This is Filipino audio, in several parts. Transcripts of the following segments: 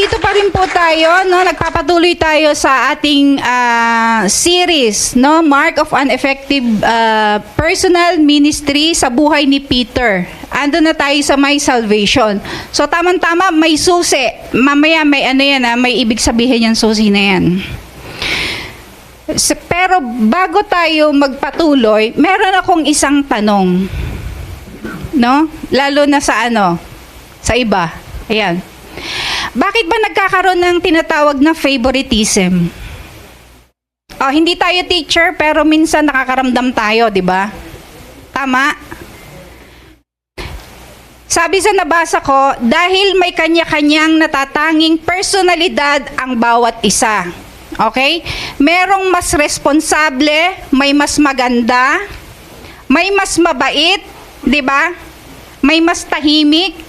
nandito pa rin po tayo, no? Nagpapatuloy tayo sa ating series, no? Mark of an Effective Personal Ministry sa buhay ni Peter. Ando na tayo sa may salvation. So tamang-tama, may susi. Mamaya may ano yan, may ibig sabihin yung susi na yan. Pero bago tayo magpatuloy, meron akong isang tanong. No? Lalo na sa sa iba. Ayan. Bakit ba nagkakaroon ng tinatawag na favoritism? Oh, hindi tayo teacher, pero minsan nakakaramdam tayo, di ba? Tama? Sabi sa nabasa ko, dahil may kanya-kanyang natatanging personalidad ang bawat isa. Okay? Merong mas responsable, may mas maganda, may mas mabait, di ba? May mas tahimik,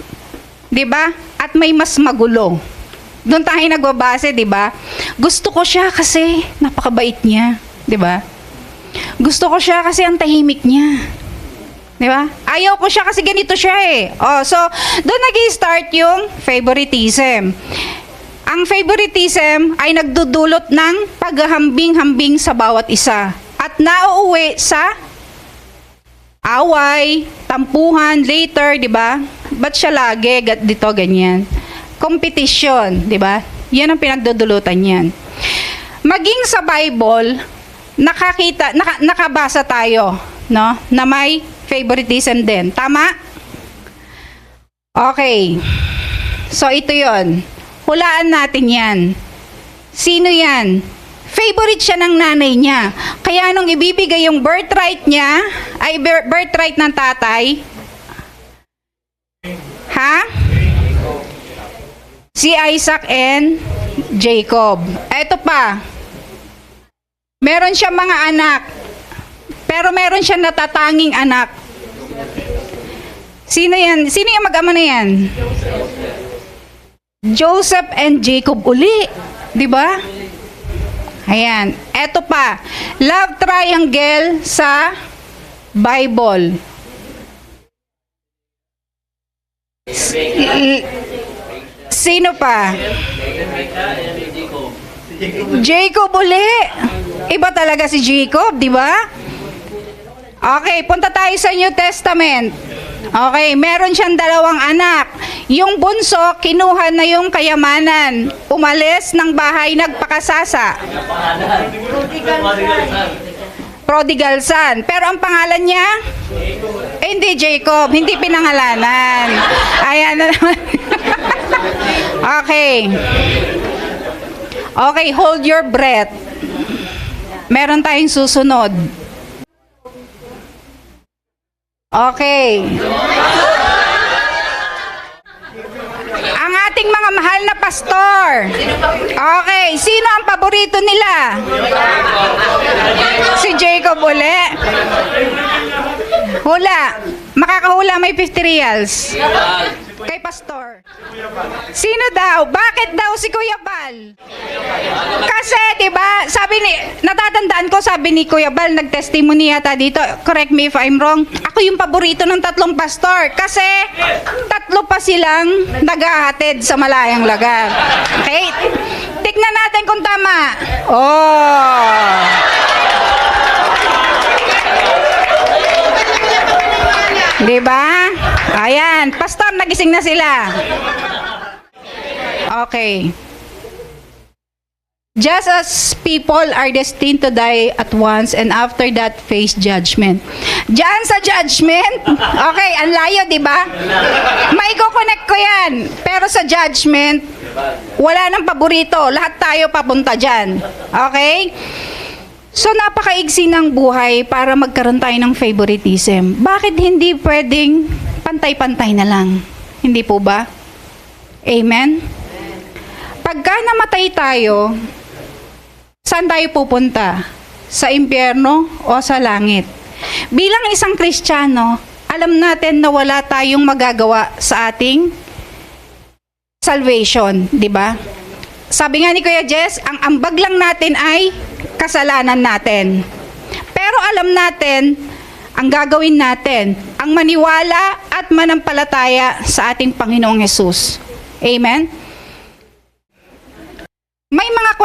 di ba? At may mas magulo. Doon tayo nagbabase, di ba? Gusto ko siya kasi napakabait niya, di ba? Gusto ko siya kasi ang tahimik niya. Di ba? Ayaw ko siya kasi ganito siya eh. Oh, so doon nag-i-start yung favoritism. Ang favoritism ay nagdudulot ng paghahambing-hambing sa bawat isa at nauuwi sa away, tampuhan later, di ba? Ba't siya lagi dito ganyan? Competition, di ba? Yan ang pinagdudulutan niyan. Maging sa Bible, nakabasa tayo, no? Na may favoritism din. Tama? Okay. So ito 'yon. Hulaan natin 'yan. Sino 'yan? Favorite siya ng nanay niya. Kaya nung ibibigay yung birthright niya, ay birthright ng tatay. Ha? Si Isaac and Jacob. Eto pa. Meron siya mga anak. Pero meron siya natatanging anak. Sino yan? Sino yung mag-ama na yan? Joseph and Jacob uli. Di ba? Ayan. Eto pa. Love triangle sa Bible. Sino pa? Jacob uli. Iba talaga si Jacob, di ba? Okay, punta tayo sa New Testament. Okay, meron siyang dalawang anak. Yung bunso, kinuha na yung kayamanan. Umalis ng bahay, nagpakasasa. Prodigal son. Pero ang pangalan niya? Hindi Jacob, hindi pinangalanan. Ayan na naman. Okay. Okay, hold your breath. Meron tayong susunod. Okay. Ang ating mga mahal na pastor. Okay, sino ang paborito nila? Si Jacob uli. Hula. Makakahula, may 50 reals. Kay pastor. Sino daw? Bakit daw si Kuya Bal? Kasi, di ba, natatandaan ko, sabi ni Kuya Bal, nag-testimony yata dito, correct me if I'm wrong, ako yung paborito ng tatlong pastor. Kasi, tatlo pa silang naghahatid sa malayang lugar. Okay? Tignan natin kung tama. Oh. Diba? Ayan. Pastor, nagising na sila. Okay. Just as people are destined to die at once and after that face judgment. Diyan sa judgment, okay, ang layo, diba? Maiko-connect ko yan. Pero sa judgment, wala nang paborito. Lahat tayo papunta dyan. Okay? So, napakaigsi ng buhay para magkaroon tayo ng favoritism. Bakit hindi pwedeng pantay-pantay na lang? Hindi po ba? Amen? Pagka namatay tayo, saan tayo pupunta? Sa impyerno o sa langit? Bilang isang Kristiyano, alam natin na wala tayong magagawa sa ating salvation, di ba? Sabi nga ni Kuya Jess, ang ambag lang natin ay kasalanan natin. Pero alam natin, ang gagawin natin, ang maniwala at manampalataya sa ating Panginoong Hesus. Amen?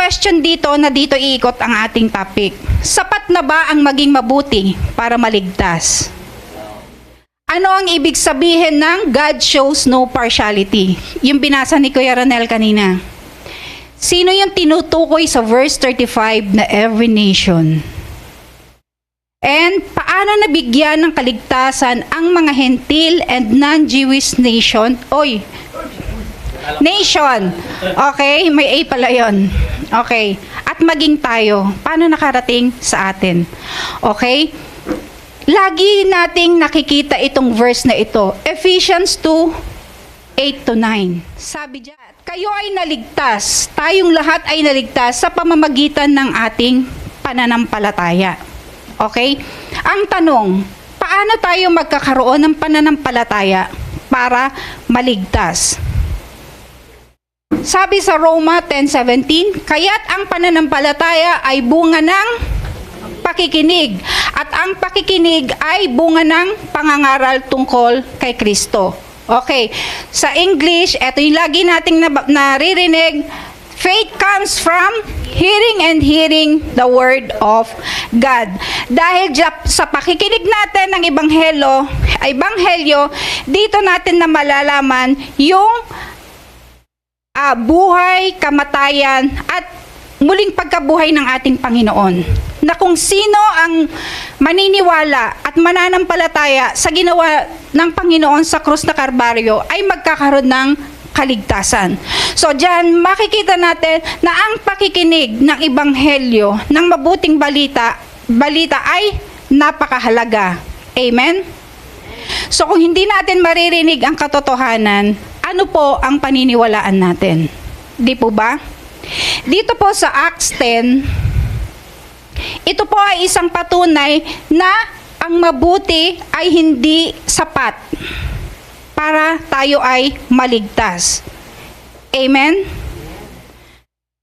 question dito na dito iikot ang ating topic. Sapat na ba ang maging mabuti para maligtas? Ano ang ibig sabihin ng God shows no partiality? Yung binasa ni Kuya Ronel kanina. Sino yung tinutukoy sa verse 35 na every nation? And paano nabigyan ng kaligtasan ang mga Hentil and non-Jewish nation? Nation. Okay, may A pala yun. Okay. At maging tayo. Paano nakarating sa atin? Okay? Lagi nating nakikita itong verse na ito. Ephesians 2:8-9. Sabi diyan, kayo ay naligtas. Tayong lahat ay naligtas sa pamamagitan ng ating pananampalataya. Okay? Ang tanong, paano tayo magkakaroon ng pananampalataya para maligtas? Sabi sa Roma 10:17, kaya't ang pananampalataya ay bunga ng pakikinig, at ang pakikinig ay bunga ng pangangaral tungkol kay Kristo. Okay, sa English, ito yung lagi nating naririnig, faith comes from hearing and hearing the word of God. Dahil sa pakikinig natin ng ebanghelyo, dito natin na malalaman yung buhay, kamatayan, at muling pagkabuhay ng ating Panginoon. Na kung sino ang maniniwala at mananampalataya sa ginawa ng Panginoon sa krus na Kalbaryo ay magkakaroon ng kaligtasan. So diyan makikita natin na ang pakikinig ng ebanghelyo, ng mabuting balita ay napakahalaga. Amen? So kung hindi natin maririnig ang katotohanan, ano po ang paniniwalaan natin? Di po ba? Dito po sa Acts 10, ito po ay isang patunay na ang mabuti ay hindi sapat para tayo ay maligtas. Amen?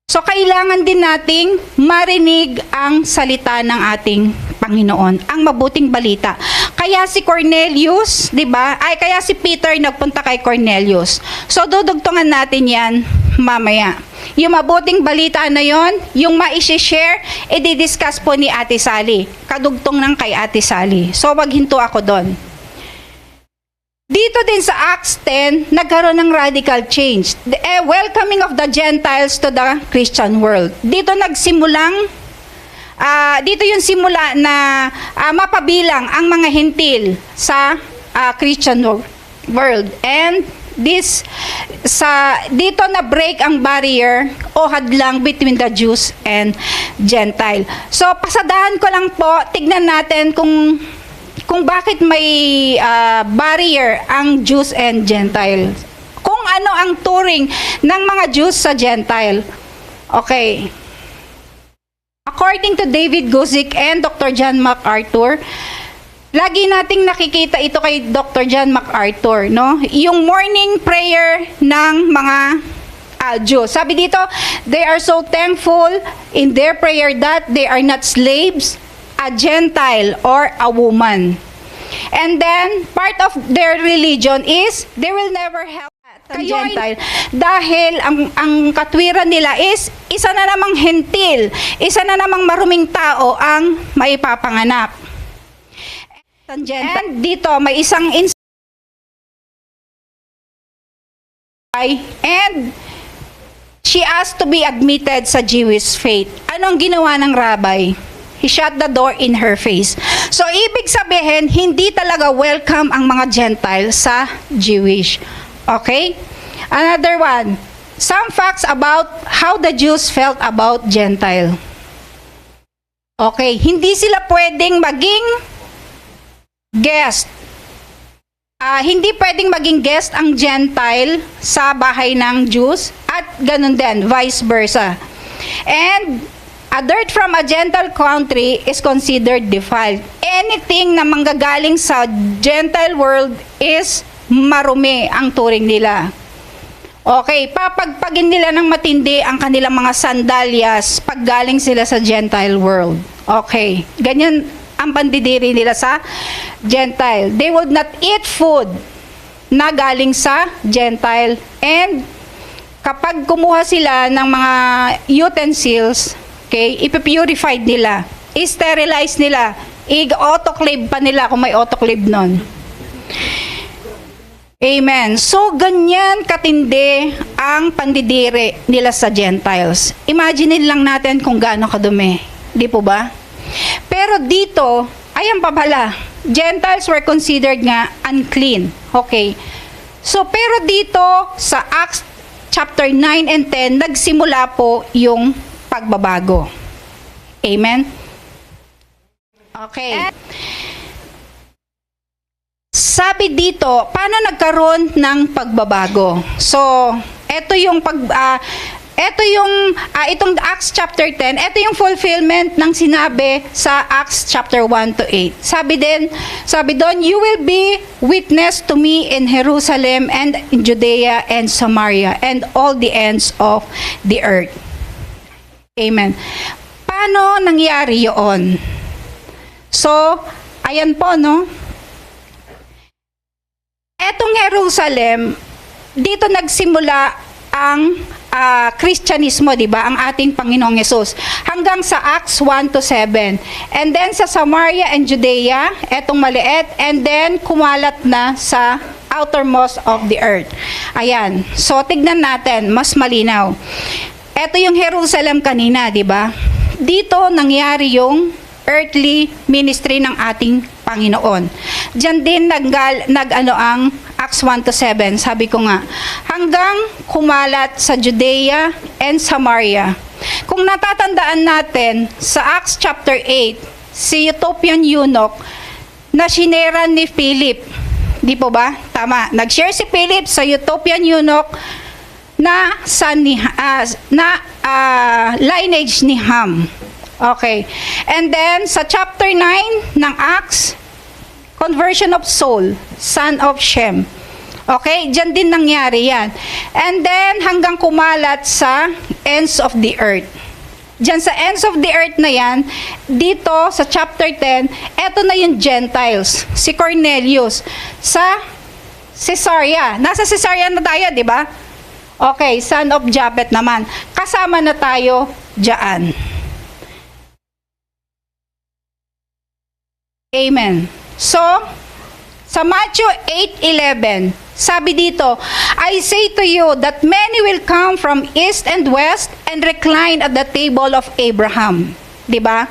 So, kailangan din nating marinig ang salita ng ating Panginoon, ang mabuting balita. Kaya si Cornelius, di ba? Kaya si Peter nagpunta kay Cornelius. So, dudugtungan natin yan mamaya. Yung mabuting balita na yon, yung ma-share, i-discuss po ni Ate Sally. Kadugtong ng kay Ate Sally. So, maghinto ako doon. Dito din sa Acts 10, nagkaroon ng radical change. The welcoming of the Gentiles to the Christian world. Dito nagsimulang, dito yung simula na mapabilang ang mga Hentil sa Christian world. And dito na break ang barrier o hadlang between the Jews and Gentile. So, pasadahan ko lang po, tignan natin kung bakit may barrier ang Jews and Gentile. Kung ano ang turing ng mga Jews sa Gentile. Okay. According to David Guzik and Dr. John MacArthur, lagi nating nakikita ito kay Dr. John MacArthur, no? Yung morning prayer ng mga Jews. Sabi dito, they are so thankful in their prayer that they are not slaves, a Gentile, or a woman. And then, part of their religion is, they will never help a Gentile. Dahil ang katwiran nila is, isa na namang Hentil, isa na namang maruming tao ang maipapanganak. And dito, may isang and she asked to be admitted sa Jewish faith. Anong ginawa ng rabbi? He shut the door in her face. So, ibig sabihin, hindi talaga welcome ang mga Gentile sa Jewish. Okay? Another one. Some facts about how the Jews felt about Gentile. Okay, hindi sila pwedeng maging guest. Hindi pwedeng maging guest ang Gentile sa bahay ng Jews at ganun din, vice versa. And a dirt from a Gentile country is considered defiled. Anything na manggagaling sa Gentile world is marumi ang turing nila. Okay, papagpagin nila ng matindi ang kanilang mga sandalyas pag galing sila sa Gentile world. Okay, ganyan ang pandidiri nila sa Gentile. They would not eat food na galing sa Gentile, and kapag kumuha sila ng mga utensils, okay, ipipurified nila, i-sterilize nila, i-autoclave pa nila kung may autoclave nun. Amen. So, ganyan katindi ang pandidiri nila sa Gentiles. Imagine lang natin kung gaano kadumi. Di po ba? Pero dito, ayan pa pala, Gentiles were considered nga unclean. Okay. So, pero dito, sa Acts chapter 9 and 10, nagsimula po yung pagbabago. Amen? Okay. Sabi dito, paano nagkaroon ng pagbabago? So, itong Acts chapter 10, ito yung fulfillment ng sinabi sa Acts chapter 1 to 8. Sabi doon, you will be witness to me in Jerusalem and in Judea and Samaria and all the ends of the earth. Amen. Paano nangyari yun? So, ayan po, no? Etong Jerusalem, dito nagsimula ang Kristyanismo, di ba? Ang ating Panginoong Yesus. Hanggang sa Acts 1 to 7. And then sa Samaria and Judea, etong maliit, and then kumalat na sa outermost of the earth. Ayan. So, tignan natin, mas malinaw. Ito yung Jerusalem kanina, di ba? Dito nangyari yung earthly ministry ng ating Panginoon. Diyan din ang Acts 1 to 7, sabi ko nga, hanggang kumalat sa Judea and Samaria. Kung natatandaan natin, sa Acts chapter 8, si Ethiopian eunuch na sinera ni Philip. Di po ba? Tama. Nag-share si Philip sa Ethiopian eunuch na lineage ni Ham. Okay. And then, sa chapter 9 ng Acts, conversion of Saul, son of Shem. Okay? Diyan din nangyari yan. And then, hanggang kumalat sa ends of the earth. Diyan sa ends of the earth na yan, dito sa chapter 10, eto na yung Gentiles. Si Cornelius. Sa Caesarea. Nasa Caesarea na tayo, di ba? Okay, son of Japhet naman. Kasama na tayo dyan. Amen. So, sa Matthew 8:11, sabi dito, I say to you that many will come from east and west and recline at the table of Abraham. Diba?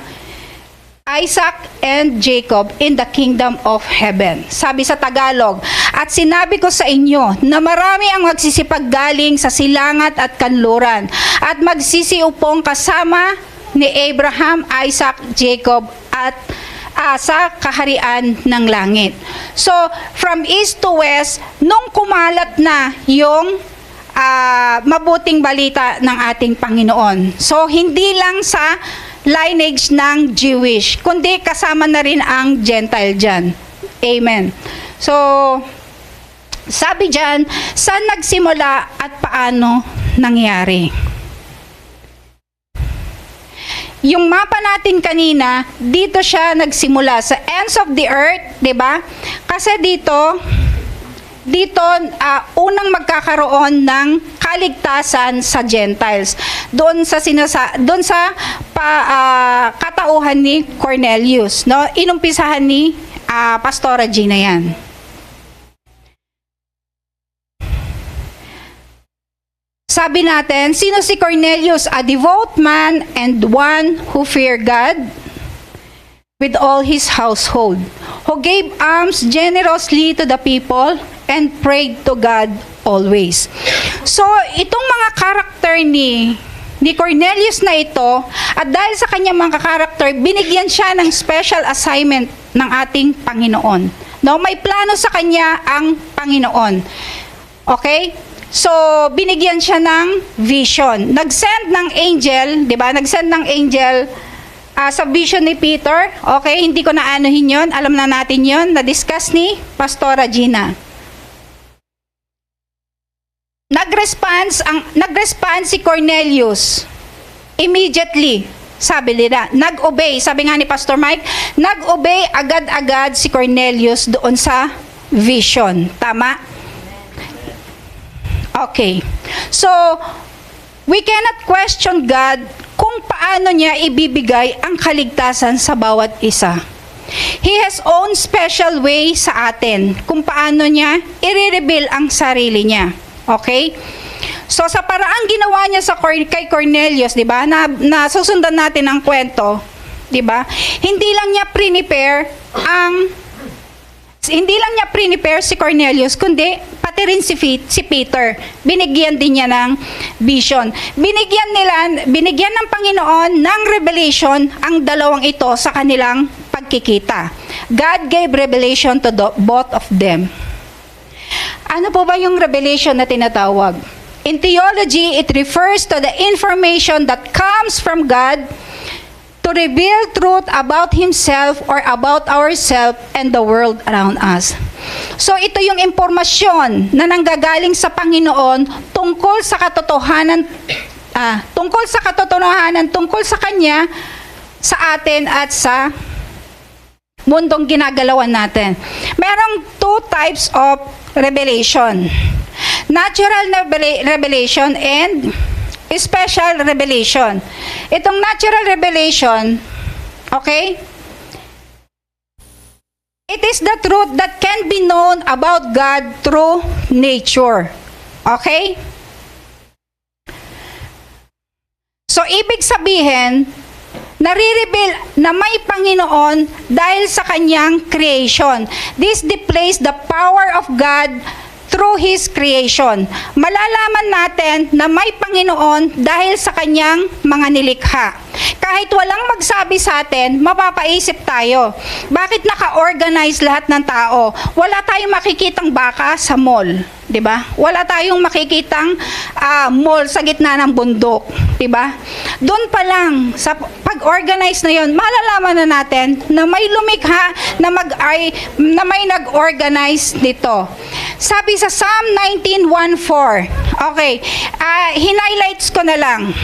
Isaac and Jacob in the kingdom of heaven. Sabi sa Tagalog, at sinabi ko sa inyo na marami ang magsisipaggaling sa silangat at kanluran at magsisiupong kasama ni Abraham, Isaac, Jacob at sa kaharian ng langit. So, from east to west, nung kumalat na yung mabuting balita ng ating Panginoon. So, hindi lang sa lineage ng Jewish, kundi kasama na rin ang Gentile dyan. Amen. So, sabi dyan, saan nagsimula at paano nangyari? Yung mapa natin kanina, dito siya nagsimula sa ends of the earth, 'di ba? Kasi dito unang magkakaroon ng kaligtasan sa Gentiles. Doon sa katauhan ni Cornelius, no? Inumpisahan ni Pastora Gina 'yan. Sabi natin, sino si Cornelius? A devout man and one who feared God with all his household, who gave alms generously to the people and prayed to God always. So, itong mga karakter ni Cornelius na ito, at dahil sa kanyang mga karakter, binigyan siya ng special assignment ng ating Panginoon. No, may plano sa kanya ang Panginoon. Okay? So, binigyan siya ng vision. Nag-send ng angel, di ba? Nag-send ng angel sa vision ni Peter. Okay, hindi ko na anuhin yun. Alam na natin yun. Na-discuss ni Pastora Gina. Nag-response si Cornelius. Immediately, sabi nila, nag-obey. Sabi nga ni Pastor Mike, nag-obey agad-agad si Cornelius doon sa vision. Tama? Okay. So, we cannot question God kung paano niya ibibigay ang kaligtasan sa bawat isa. He has own special way sa atin kung paano niya i-reveal ang sarili niya. Okay? So, sa paraang ginawa niya kay Cornelius, di ba, na susundan natin ang kwento, di ba, hindi lang niya prepare si Cornelius, kundi pati rin si Peter. Binigyan din niya ng vision. Binigyan ng Panginoon ng revelation ang dalawang ito sa kanilang pagkikita. God gave revelation to both of them. Ano po ba yung revelation na tinatawag? In theology, it refers to the information that comes from God to reveal truth about Himself or about ourselves and the world around us. So ito yung impormasyon na nanggagaling sa Panginoon tungkol sa katotohanan, tungkol sa Kanya, sa atin at sa mundong ginagalawan natin. Merong two types of revelation. Natural revelation and special revelation. Itong natural revelation, okay? It is the truth that can be known about God through nature. Okay? So, ibig sabihin, nare-reveal na may Panginoon dahil sa kanyang creation. This displays the power of God through His creation. Malalaman natin na may Panginoon dahil sa kanyang mga nilikha. Kahit walang magsabi sa atin, mapapaisip tayo. Bakit naka-organize lahat ng tao? Wala tayong makikitang baka sa mall, 'di ba? Wala tayong makikitang mall sa gitna ng bundok, 'di ba? Doon pa lang sa pag-organize na 'yon, malalaman na natin na may lumikha na may nag-organize nito. Sabi sa Psalm 19:1-4. Okay, highlights ko na lang.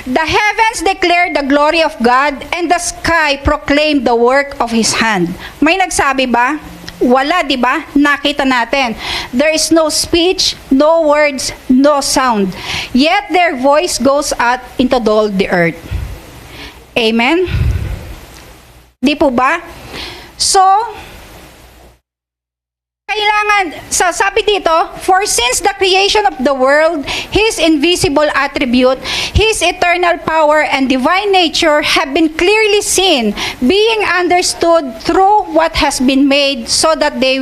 The heavens declare the glory of God, and the sky proclaim the work of His hand. May nagsabi ba? Wala, di ba? Nakita natin. There is no speech, no words, no sound. Yet their voice goes out into all the earth. Amen? Di po ba? So, kailangan, sabi dito, for since the creation of the world, His invisible attribute, His eternal power and divine nature have been clearly seen, being understood through what has been made, so that they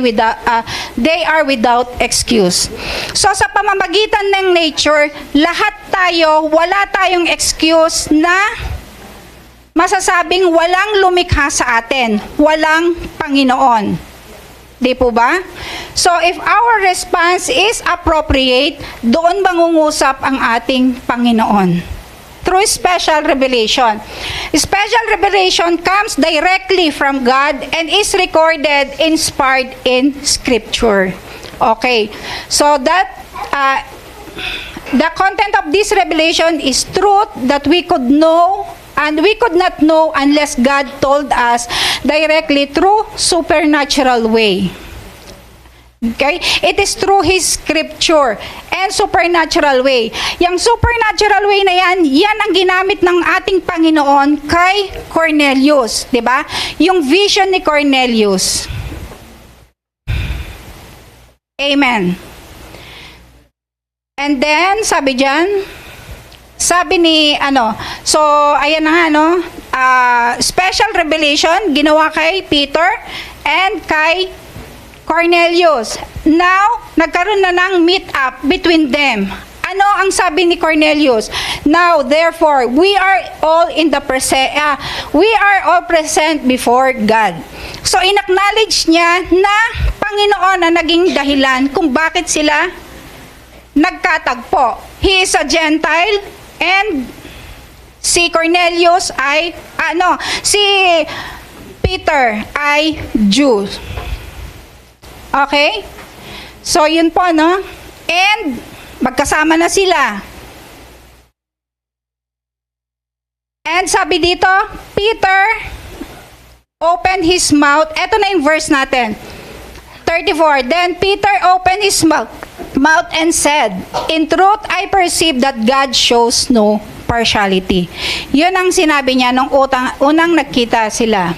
are without excuse. So sa pamamagitan ng nature, lahat tayo, wala tayong excuse na masasabing walang lumikha sa atin, walang Panginoon. Di po ba? So, if our response is appropriate, doon mangungusap ang ating Panginoon. Through special revelation. Special revelation comes directly from God and is recorded, inspired in Scripture. Okay. So, that the content of this revelation is truth that we could know and we could not know unless God told us directly through supernatural way. Okay? It is through His Scripture and supernatural way. Yang supernatural way na yan ang ginamit ng ating Panginoon kay Cornelius. Diba? Yung vision ni Cornelius. Amen. And then, sabi dyan, sabi ni, so, ayan na nga, special revelation, ginawa kay Peter and kay Cornelius. Now, nagkaroon na ng meet-up between them. Ano ang sabi ni Cornelius? Now, therefore, we are all present before God. So, in-acknowledge niya na Panginoon na naging dahilan kung bakit sila nagkatagpo. He is a Gentile, and si Cornelius ay, si Peter ay Jew. Okay? So, yun po, no? And, magkasama na sila. And sabi dito, Peter opened his mouth. Ito na yung verse natin. 34. Then Peter opened his mouth mouth and said, "In truth, I perceive that God shows no partiality." Yun ang sinabi niya nung unang nagkita sila.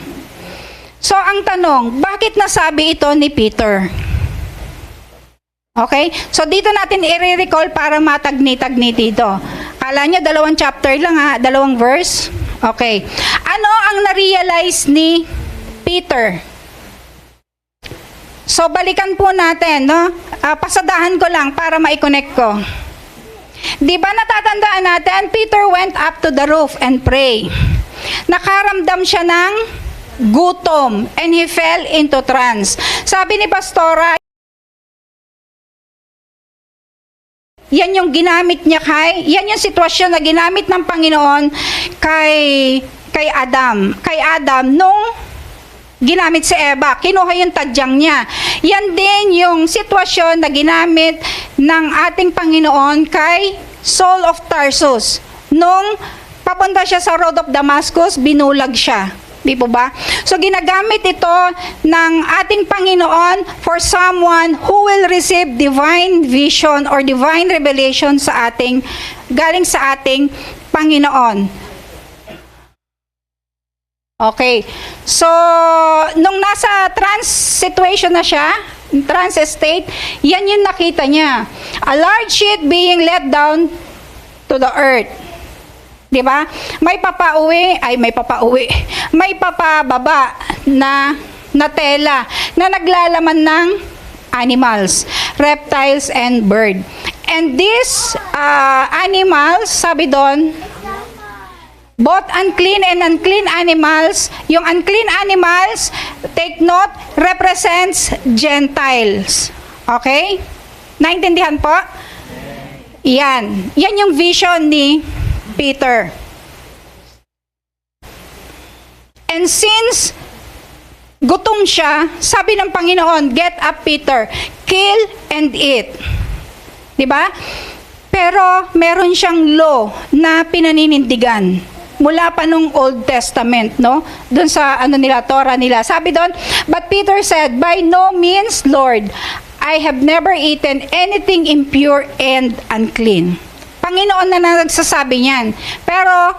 So, ang tanong, bakit nasabi ito ni Peter? Okay? So, dito natin i-recall para matagni-tagni dito. Kala nyo, 2 chapter lang ha, 2 verse? Okay. Ano ang na-realize ni Peter? So, balikan po natin, no? Pasadahan ko lang para ma-connect ko. Di ba natatandaan natin, Peter went up to the roof and pray. Nakaramdam siya ng gutom and he fell into trance. Sabi ni Pastora, yan yung ginamit niya yan yung sitwasyon na ginamit ng Panginoon kay Adam. Kay Adam nung ginamit si Eva, kinuha yung tadyang niya. Yan din yung sitwasyon na ginamit ng ating Panginoon kay Saul of Tarsus. Nung papunta siya sa road of Damascus, binulag siya. Di po ba? So, ginagamit ito ng ating Panginoon for someone who will receive divine vision or divine revelation galing sa ating Panginoon. Okay. So, nung nasa trance situation na siya, trance state, yan yung nakita niya. A large sheet being let down to the earth. Di ba? May papababa na tela na naglalaman ng animals, reptiles and bird. And these animals, sabi doon, both unclean and unclean animals, yung unclean animals, take note, represents Gentiles. Okay? Naintindihan po? Yan. Yan yung vision ni Peter. And since gutom siya, sabi ng Panginoon, "Get up, Peter, kill and eat." Diba? Pero meron siyang law na pinaninindigan mula pa nung Old Testament, no? Doon sa Torah nila. Sabi doon, "But Peter said, 'By no means, Lord, I have never eaten anything impure and unclean." Panginoon na nagsasabi niyan. Pero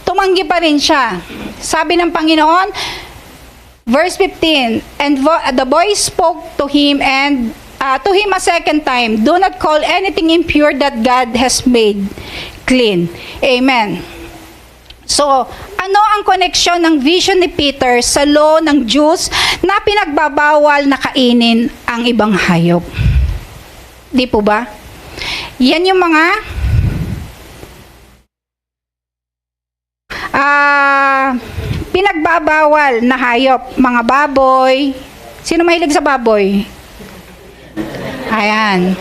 tumanggi pa rin siya. Sabi ng Panginoon, verse 15, "And the boy spoke to him and to him a second time, 'Do not call anything impure that God has made clean.'" Amen. So, ano ang koneksyon ng vision ni Peter sa law ng Jews na pinagbabawal na kainin ang ibang hayop? Di po ba? Yan yung mga pinagbabawal na hayop. Mga baboy. Sino mahilig sa baboy? Ayan.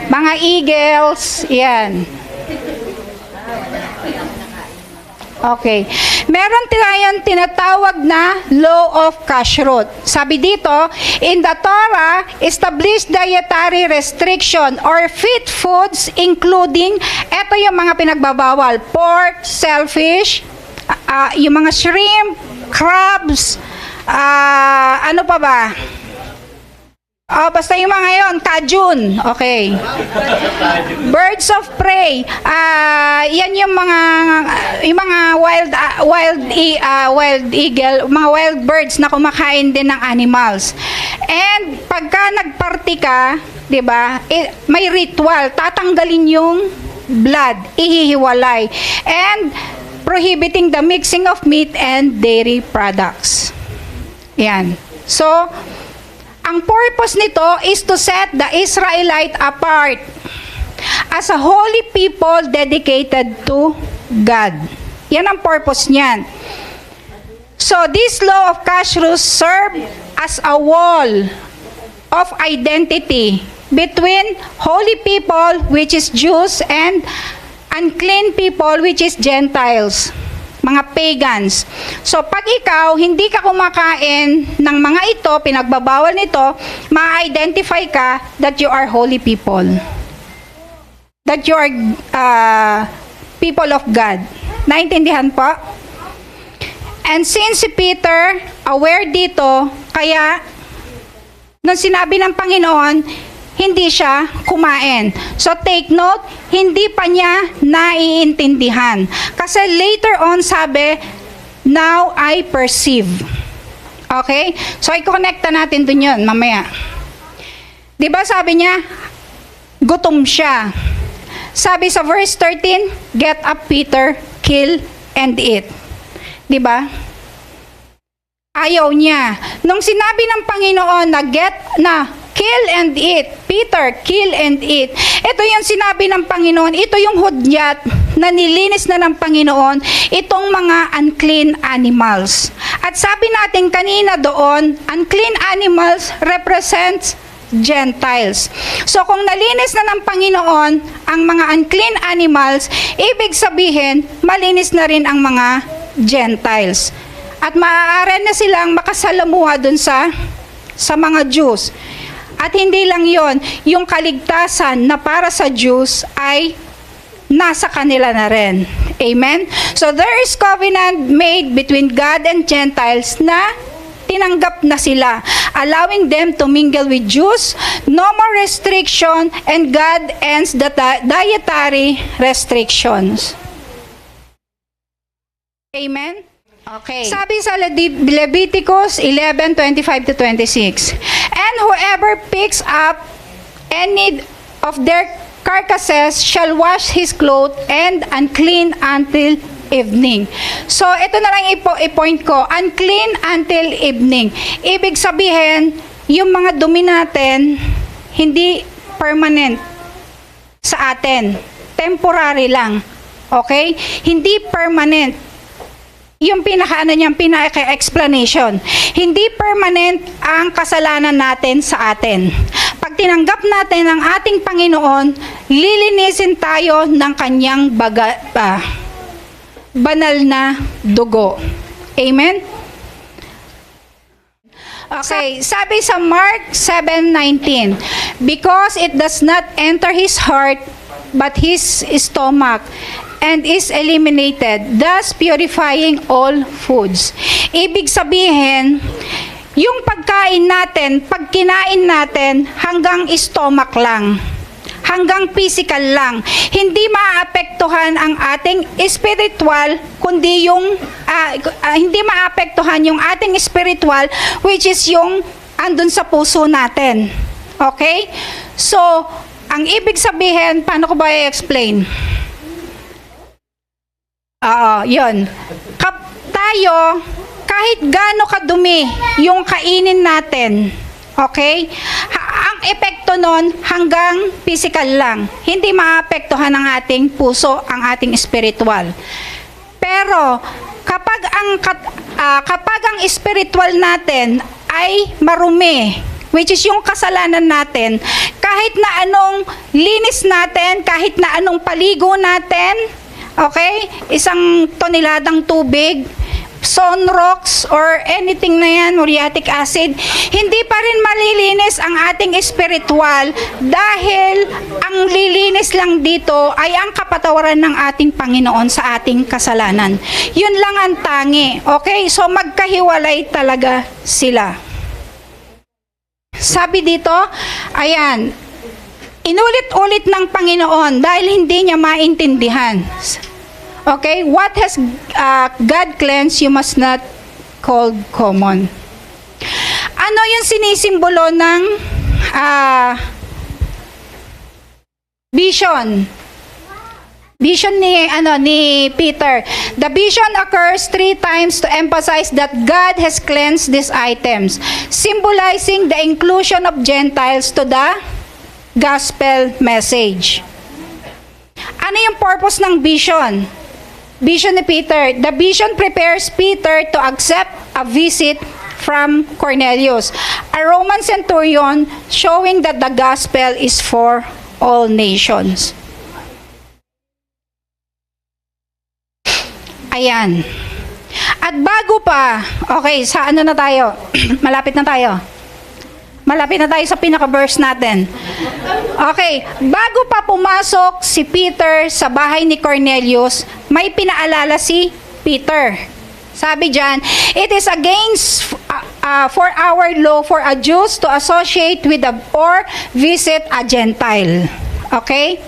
Mga eagles. Yan. Okay. Meron tayong tinatawag na law of kashrut. Sabi dito, in the Torah, established dietary restriction or fit foods including, eto yung mga pinagbabawal, pork, shellfish, yung mga shrimp, crabs, ano pa ba? Basta yung mga yon, kajun. Okay. Birds of prey. Yan yung mga wild eagle, mga wild birds na kumakain din ng animals. And pagka nagparty ka, 'di ba? May ritual, tatanggalin yung blood, ihihiwalay. And prohibiting the mixing of meat and dairy products. Yan. So, ang purpose nito is to set the Israelite apart as a holy people dedicated to God. Yan ang purpose niyan. So, this law of kashrut serve as a wall of identity between holy people, which is Jews, and unclean people, which is Gentiles. Mga pagans. So, pag ikaw, hindi ka kumakain ng mga ito, pinagbabawal nito, ma-identify ka that you are holy people. That you are people of God. Naintindihan po? And since si Peter, aware dito, kaya Nung sinabi ng Panginoon, hindi siya kumain. So take note, hindi pa niya naiintindihan. Kasi later on sabi, now I perceive. Okay? So i-connecta natin dun yun mamaya. Diba sabi niya, gutom siya. Sabi sa verse 13, get up Peter, kill and eat. Diba? Ayaw niya. Nung sinabi ng Panginoon na kill and eat, Peter, kill and eat. Ito yung sinabi ng Panginoon, ito yung hudyat na nilinis na ng Panginoon, itong mga unclean animals. At sabi natin kanina doon, unclean animals represents Gentiles. So kung nalinis na ng Panginoon ang mga unclean animals, ibig sabihin, malinis na rin ang mga Gentiles. At maaari na silang makasalamuha dun sa mga Jews. At hindi lang yon, yung kaligtasan na para sa Jews ay nasa kanila na rin. Amen? So there is covenant made between God and Gentiles na tinanggap na sila, allowing them to mingle with Jews, no more restriction, and God ends the dietary restrictions. Amen? Okay. Sabi sa Leviticus 11:25-26, and whoever picks up any of their carcasses shall wash his clothes and unclean until evening. So, ito na lang i-point ko. Unclean until evening. Ibig sabihin, yung mga dumi natin, hindi permanent sa atin. Temporary lang. Okay? Hindi permanent. Yung pinaka-explanation. Hindi permanent ang kasalanan natin sa atin. Pag tinanggap natin ang ating Panginoon, lilinisin tayo ng kanyang banal na dugo. Amen? Okay, sabi sa Mark 7:19, because it does not enter his heart, but his stomach, and is eliminated, thus purifying all foods. Ibig sabihin, yung pagkain natin, pag kinain natin, hanggang stomach lang. Hanggang physical lang. Hindi maapektuhan ang ating spiritual, kundi yung hindi maapektuhan yung ating spiritual, which is yung andun sa puso natin. Okay? So, ang ibig sabihin, paano ko ba i-explain? Yun. Tayo, kahit gaano kadumi yung kainin natin, okay? Ang epekto nun hanggang physical lang. Hindi maapektuhan ang ating puso, ang ating spiritual. Pero kapag ang spiritual natin ay marumi, which is yung kasalanan natin, kahit na anong linis natin, kahit na anong paligo natin, okay, 1 toneladang tubig, sunrocks or anything na yan, muriatic acid, hindi pa rin malilinis ang ating spiritual dahil ang lilinis lang dito ay ang kapatawaran ng ating Panginoon sa ating kasalanan. Yun lang ang tangi. Okay? So magkahiwalay talaga sila. Sabi dito, ayan, inulit-ulit ng Panginoon dahil hindi niya maintindihan. Okay, what has God cleansed, you must not call common. Ano yung sinisimbolo ng vision? Vision ni Peter. The vision occurs 3 times to emphasize that God has cleansed these items, symbolizing the inclusion of Gentiles to the gospel message. Ano yung purpose ng vision? Vision ni Peter. The vision prepares Peter to accept a visit from Cornelius, a Roman centurion, showing that the gospel is for all nations. Ayan. At bago pa, okay, sa ano na tayo? Malapit na tayo. Malapit na tayo sa pinaka-verse natin. Okay, bago pa pumasok si Peter sa bahay ni Cornelius, may pinaalala si Peter. Sabi diyan, it is against for our law for a Jew to associate with or visit a Gentile. Okay?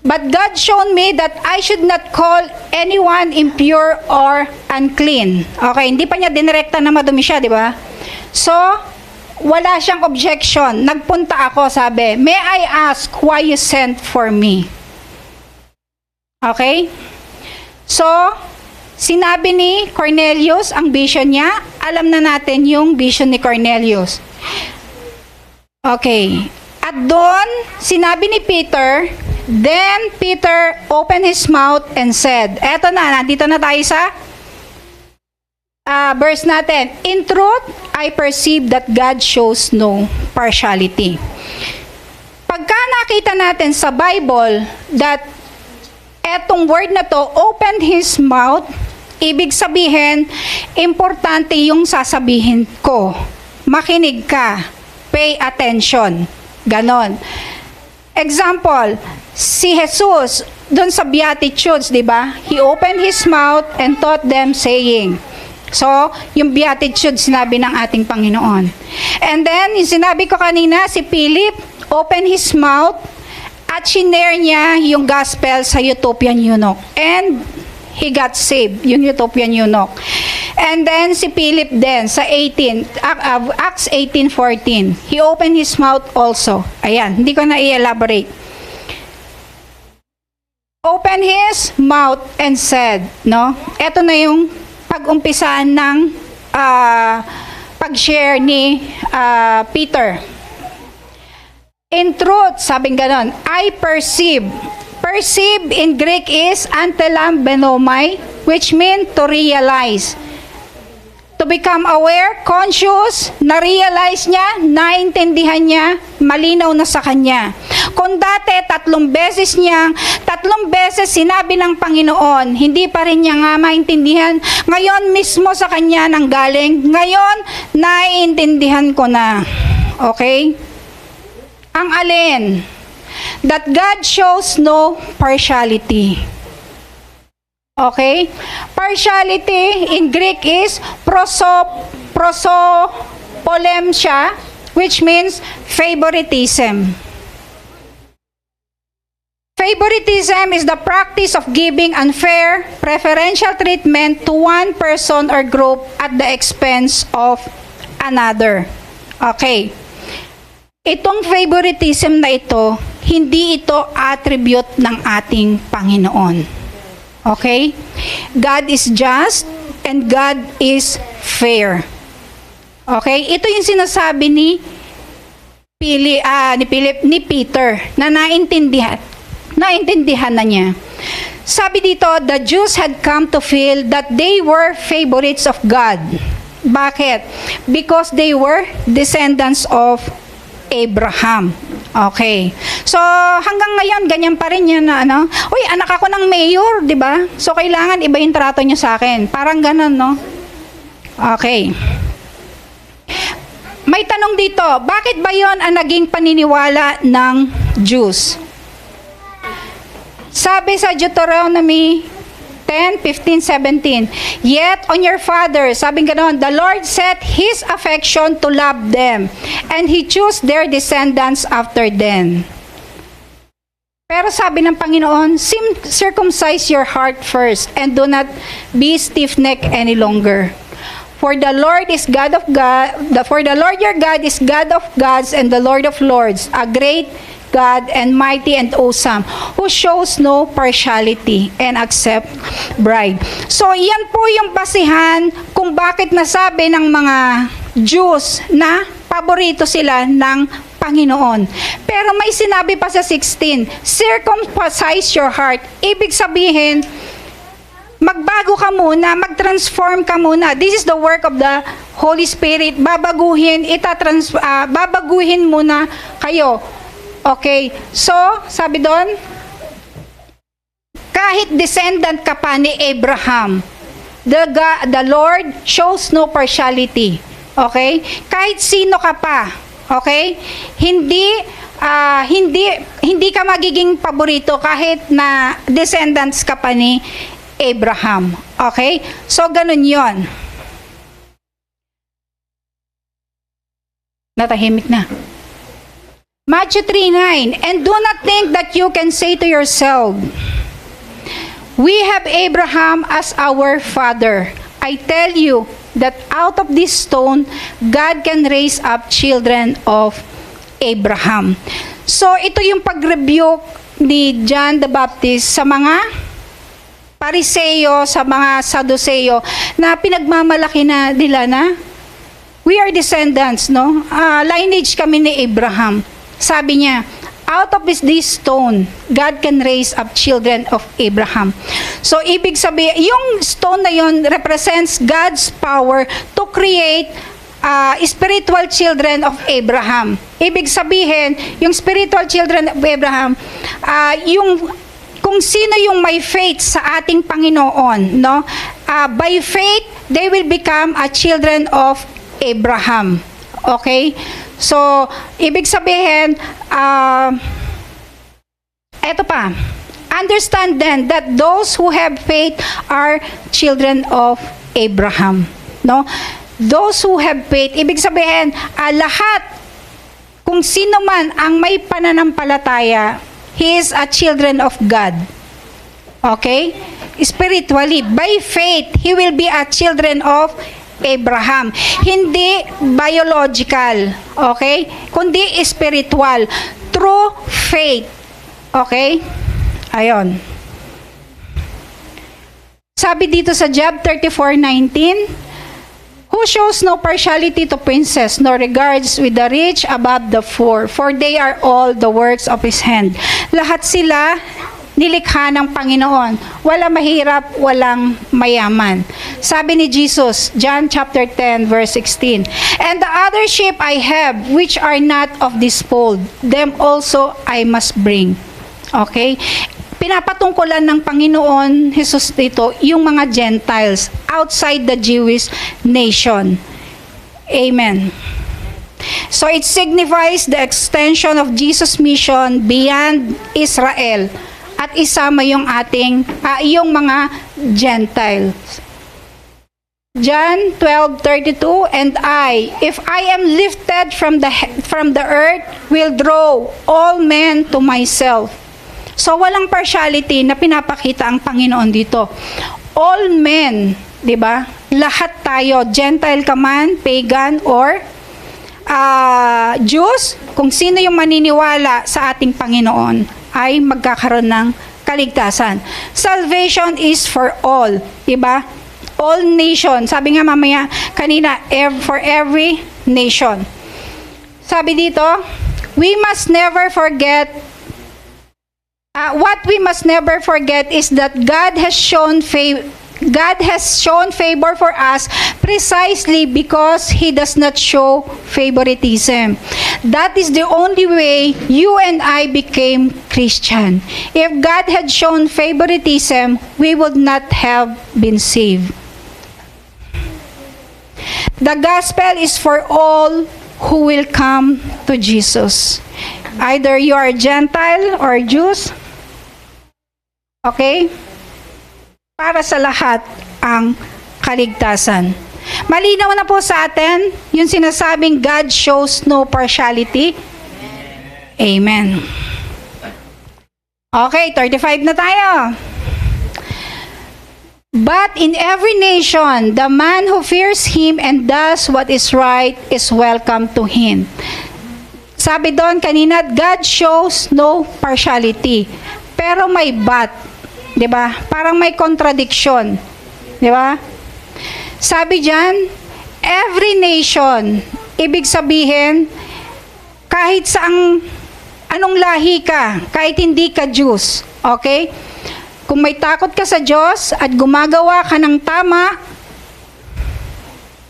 But God showed me that I should not call anyone impure or unclean. Okay, hindi pa niya dinirekta na madumi siya, di ba? So, wala siyang objection. Nagpunta ako, sabi, may I ask why you sent for me? Okay? So, sinabi ni Cornelius ang vision niya. Alam na natin yung vision ni Cornelius. Okay. At doon, sinabi ni Peter, then Peter opened his mouth and said, eto na, nandito na tayo sa verse natin. In truth, I perceive that God shows no partiality. Pagka nakita natin sa Bible that etong word na to, opened his mouth, ibig sabihin, importante yung sasabihin ko. Makinig ka. Pay attention. Ganon. Example, si Jesus, doon sa Beatitudes, di ba? He opened his mouth and taught them saying. So, yung Beatitudes sinabi ng ating Panginoon. And then, yung sinabi ko kanina, si Philip, opened his mouth at shinare niya yung gospel sa Ethiopian eunuch. And he got saved, yung Ethiopian eunuch. And then, si Philip din, sa Acts 18:14, he opened his mouth also. Ayan, hindi ko na i-elaborate. Open his mouth and said, no? Ito na yung pag-umpisaan ng pag-share ni Peter. In truth, sabing ganon, I perceive. Perceive in Greek is antelambenomai, which means to realize. To become aware, conscious, na-realize niya, naintindihan niya, malinaw na sa kanya. Kung dati, 3 beses sinabi ng Panginoon, hindi pa rin niya nga maintindihan, ngayon mismo sa kanya nang galing, ngayon, naiintindihan ko na. Okay? Ang alin? That God shows no partiality. Okay? Partiality in Greek is prosopolemsia, which means favoritism. Favoritism is the practice of giving unfair, preferential treatment to one person or group at the expense of another. Okay. Itong favoritism na ito, hindi ito attribute ng ating Panginoon. Okay? God is just and God is fair. Okay? Ito yung sinasabi ni Peter na naintindihan na niya. Sabi dito, the Jews had come to feel that they were favorites of God. Bakit? Because they were descendants of Abraham. Okay. So, hanggang ngayon, ganyan pa rin yan na, uy, anak ako ng mayor, di ba? So, kailangan iba yung trato nyo sa akin. Parang ganun, no? Okay. May tanong dito, bakit ba yon ang naging paniniwala ng Jews? Sabi sa Deuteronomy 10:15-17, yet on your father, sabi ganon, the Lord set His affection to love them, and He chose their descendants after them. Pero sabi ng Panginoon, circumcise your heart first, and do not be stiff-necked any longer. For the Lord is God of God, for the Lord your God is God of gods and the Lord of lords, a great God and mighty and awesome, who shows no partiality and accept bribe. So, yan po yung basihan kung bakit nasabi ng mga Jews na paborito sila ng Panginoon. Pero may sinabi pa sa 16, circumcise your heart. Ibig sabihin, magbago ka muna, mag-transform ka muna. This is the work of the Holy Spirit. Babaguhin muna kayo. Okay, so, sabi doon, kahit descendant ka pa ni Abraham, the Lord shows no partiality. Okay? Kahit sino ka pa, okay? Hindi ka magiging paborito kahit na descendants ka pa ni Abraham. Okay? So, ganun yon. Natahimik na. Matthew 3:9, and do not think that you can say to yourself, we have Abraham as our father. I tell you that out of this stone, God can raise up children of Abraham. So, ito yung pag-rebuke ni John the Baptist sa mga Pariseo, sa mga Saduceo, na pinagmamalaki na nila na we are descendants, no? Lineage kami ni Abraham. Sabi niya, out of this stone, God can raise up children of Abraham. So, ibig sabihin, yung stone na yon represents God's power to create spiritual children of Abraham. Ibig sabihin, yung spiritual children of Abraham, kung sino yung may faith sa ating Panginoon, no? By faith, they will become a children of Abraham. Okay? So, ibig sabihin, eto pa, understand then that those who have faith are children of Abraham. No? Those who have faith, ibig sabihin, lahat, kung sino man ang may pananampalataya, he is a children of God. Okay? Spiritually, by faith, he will be a children of Abraham. Hindi biological, okay? Kundi spiritual, through faith. Okay? Ayon. Sabi dito sa Job 34:19, who shows no partiality to princes, nor regards with the rich above the poor, for they are all the works of his hand. Lahat sila nilikha ng Panginoon. Wala mahirap, walang mayaman. Sabi ni Jesus, John chapter 10, verse 16, and the other sheep I have, which are not of this fold, them also I must bring. Okay? Pinapatungkulan ng Panginoon Jesus dito, yung mga Gentiles outside the Jewish nation. Amen. So it signifies the extension of Jesus' mission beyond Israel, at isama yung ating, yung mga Gentiles. John 12:32, and I, if I am lifted from the earth, will draw all men to myself. So walang partiality na pinapakita ang Panginoon dito. All men, di ba? Lahat tayo, Gentile ka man, pagan, or Jews, kung sino yung maniniwala sa ating Panginoon, ay magkakaroon ng kaligtasan. Salvation is for all, diba? All nation. Sabi nga mamaya kanina, for every nation. Sabi dito, we must never forget, what we must never forget is that God has shown favor for us precisely because He does not show favoritism. That is the only way you and I became Christian. If God had shown favoritism, we would not have been saved. The gospel is for all who will come to Jesus. Either you are Gentile or Jews. Okay? Para sa lahat ang kaligtasan. Malinaw na po sa atin yung sinasabing God shows no partiality. Amen. Okay, 35 na tayo. But in every nation, the man who fears Him and does what is right is welcome to Him. Sabi doon kanina, God shows no partiality. Pero may but. 'Di ba? Parang may contradiction. 'Di ba? Sabi diyan, every nation, ibig sabihin kahit saang anong lahi ka, kahit hindi ka Jews, okay? Kung may takot ka sa Diyos at gumagawa ka ng tama,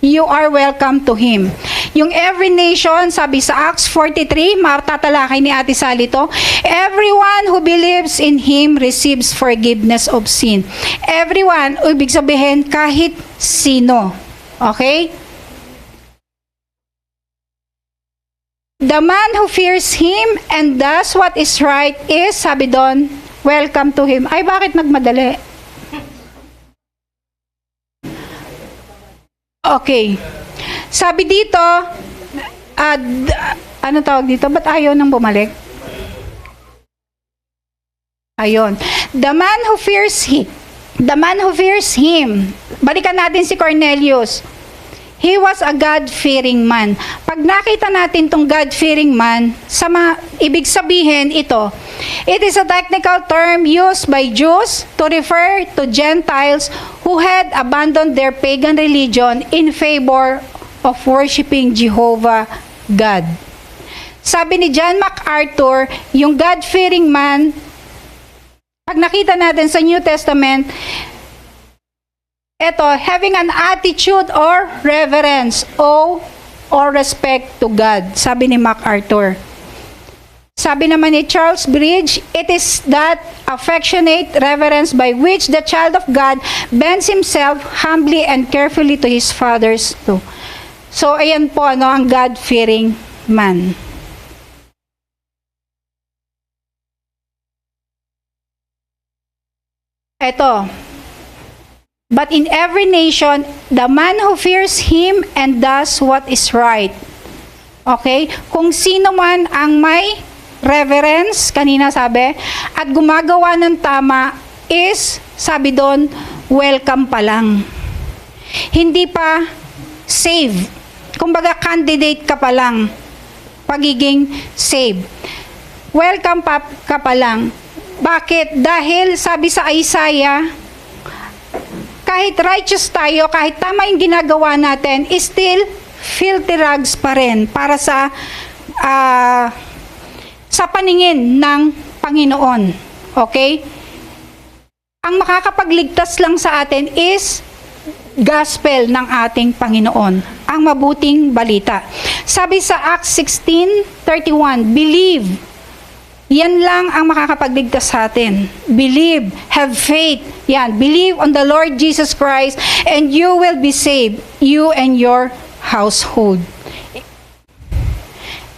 you are welcome to Him. Yung every nation, sabi sa Acts 43, matatalakay ni Ate Sally to, everyone who believes in Him receives forgiveness of sin. Everyone, ibig sabihin, kahit sino. Okay? The man who fears Him and does what is right is, sabi doon, welcome to Him. Ay, bakit nagmadali? Okay. Sabi dito, ano tawag dito? Ba't ayaw nang bumalik? Ayon. The man who fears him. Balikan natin si Cornelius. He was a God-fearing man. Pag nakita natin tong God-fearing man, ibig sabihin ito, it is a technical term used by Jews to refer to Gentiles who had abandoned their pagan religion in favor of worshiping Jehovah God. Sabi ni John MacArthur, yung God-fearing man, pag nakita natin sa New Testament, ito, having an attitude or reverence, or respect to God, sabi ni MacArthur. Sabi naman ni Charles Bridge, it is that affectionate reverence by which the child of God bends himself humbly and carefully to his father's too. So, ayan po, ang God-fearing man. Ito, but in every nation, the man who fears him and does what is right. Okay? Kung sino man ang may reverence, kanina sabi, at gumagawa ng tama is, sabi doon, welcome pa lang. Hindi pa save. Kumbaga, candidate ka pa lang. Pagiging save. Welcome ka pa lang. Bakit? Dahil sabi sa Isaiah, kahit righteous tayo, kahit tama yung ginagawa natin, still filthy rags pa rin para sa paningin ng Panginoon. Okay? Ang makakapagligtas lang sa atin is gospel ng ating Panginoon, ang mabuting balita. Sabi sa Acts 16:31, believe. Yan lang ang makakapagligtas sa atin. Believe, have faith. Yan, believe on the Lord Jesus Christ and you will be saved, you and your household.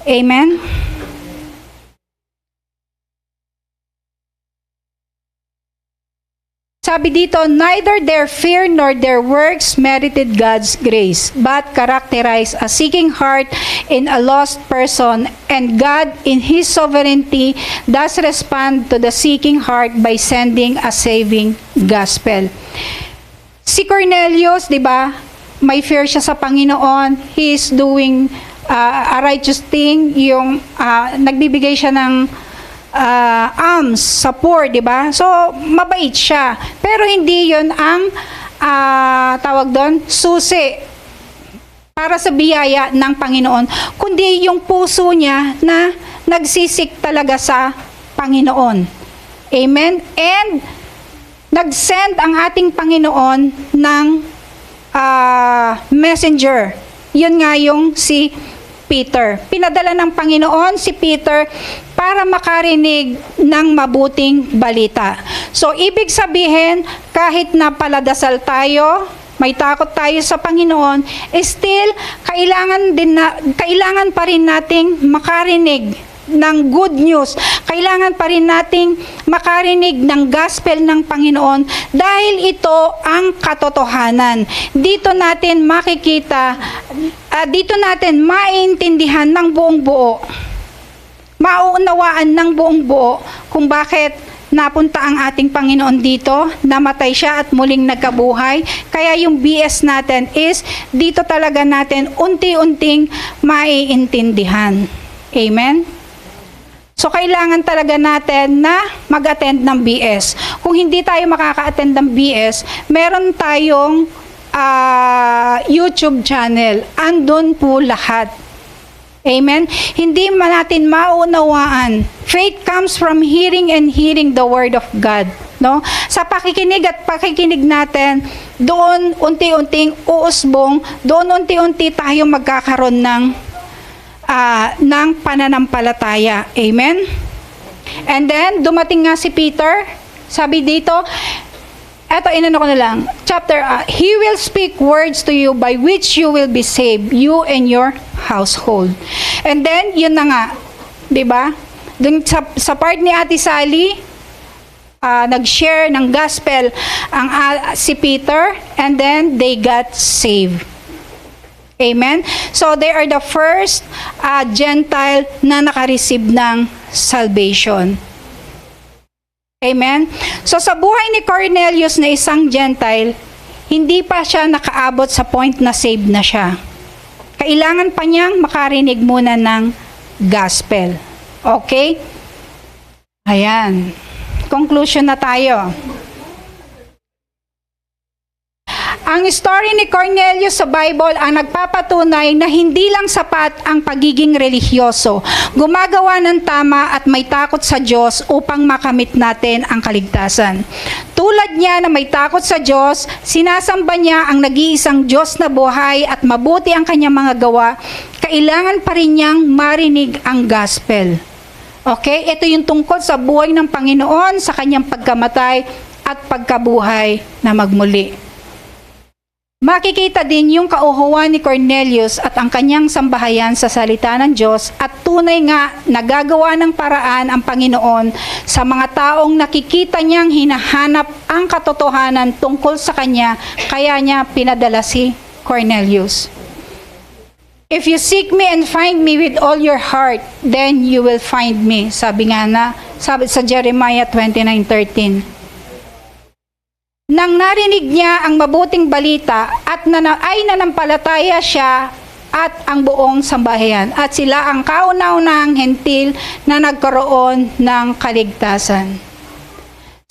Amen? Sabi dito, neither their fear nor their works merited God's grace, but characterized a seeking heart in a lost person, and God, in His sovereignty, does respond to the seeking heart by sending a saving gospel. Si Cornelius, di ba, may fear siya sa Panginoon. He is doing a righteous thing, yung nagbibigay siya ng alms sa poor, di ba? So, mabait siya. Pero hindi yon ang tawag doon, susi para sa biyaya ng Panginoon, kundi yung puso niya na nagsisik talaga sa Panginoon. Amen? And nag-send ang ating Panginoon ng messenger. Yun nga yung si Peter. Pinadala ng Panginoon si Peter para makarinig ng mabuting balita. So, ibig sabihin, kahit napaladasal tayo, may takot tayo sa Panginoon, still, kailangan pa rin nating makarinig ng good news. Kailangan pa rin nating makarinig ng gospel ng Panginoon dahil ito ang katotohanan. Dito natin makikita, dito natin maintindihan ng buong buo, mauunawaan ng buong buo kung bakit napunta ang ating Panginoon dito, namatay siya at muling nagkabuhay. Kaya yung BS natin is dito talaga natin unti-unting maiintindihan. Amen? So, kailangan talaga natin na mag-attend ng BS. Kung hindi tayo makaka-attend ng BS, meron tayong YouTube channel. Andun po lahat. Amen? Hindi man natin maunawaan. Faith comes from hearing and hearing the Word of God. No? Sa pakikinig at pakikinig natin, doon unti-unting uusbong, doon unti-unti tayo magkakaroon ng pananampalataya. Amen? And then, dumating nga si Peter, sabi dito, eto, inano ko na lang, chapter, He will speak words to you by which you will be saved, you and your household. And then, yun na nga, di ba? Dun sa part ni Ate Sally, nag-share ng gospel si Peter, and then they got saved. Amen? So, they are the first Gentile na nakareceive ng salvation. Amen? So, sa buhay ni Cornelius na isang Gentile, hindi pa siya nakaabot sa point na saved na siya. Kailangan pa niyang makarinig muna ng gospel. Okay? Ayan. Conclusion na tayo. Ang story ni Cornelius sa Bible ang nagpapatunay na hindi lang sapat ang pagiging relihiyoso, gumagawa ng tama at may takot sa Diyos upang makamit natin ang kaligtasan. Tulad niya na may takot sa Diyos, sinasamba niya ang nag-iisang Diyos na buhay at mabuti ang kanyang mga gawa, kailangan pa rin niyang marinig ang gospel. Okay? Ito yung tungkol sa buhay ng Panginoon, sa kanyang pagkamatay at pagkabuhay na magmuli. Makikita din yung kauhuwan ni Cornelius at ang kanyang sambahayan sa salita ng Diyos at tunay nga nagagawa ng paraan ang Panginoon sa mga taong nakikita niyang hinahanap ang katotohanan tungkol sa kanya, kaya niya pinadala si Cornelius. If you seek me and find me with all your heart, then you will find me. Sabi sa Jeremiah 29:13. Nang narinig niya ang mabuting balita at ay nanampalataya siya at ang buong sambahayan, at sila ang kauna-unahang hentil na nagkaroon ng kaligtasan.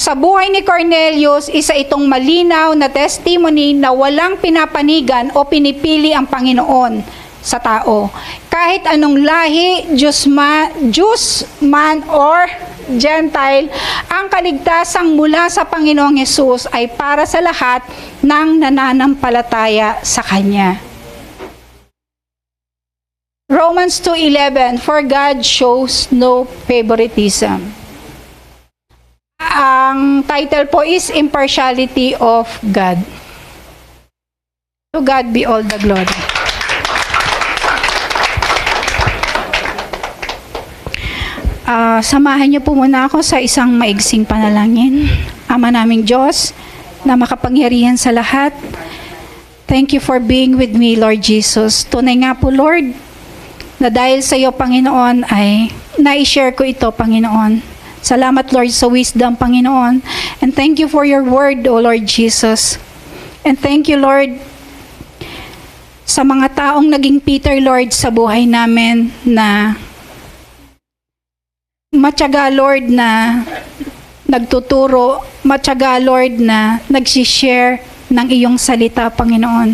Sa buhay ni Cornelius, isa itong malinaw na testimony na walang pinapanigan o pinipili ang Panginoon sa tao. Kahit anong lahi, Diyos man or Gentile, ang kaligtasang mula sa Panginoong Hesus ay para sa lahat ng nananampalataya sa Kanya. Romans 2:11, for God shows no favoritism. Ang title po is Impartiality of God. To God be all the glory. Samahan niyo po muna ako sa isang maigsing panalangin. Ama naming Diyos, na makapangyarihan sa lahat, thank you for being with me, Lord Jesus. Tunay nga po, Lord, na dahil sa iyo, Panginoon, ay na-share ko ito, Panginoon. Salamat, Lord, sa wisdom, Panginoon. And thank you for your word, O Lord Jesus. And thank you, Lord, sa mga taong naging Peter, Lord, sa buhay namin na matyaga, Lord, na nagtuturo, matyaga, Lord, na nagsishare ng iyong salita, Panginoon.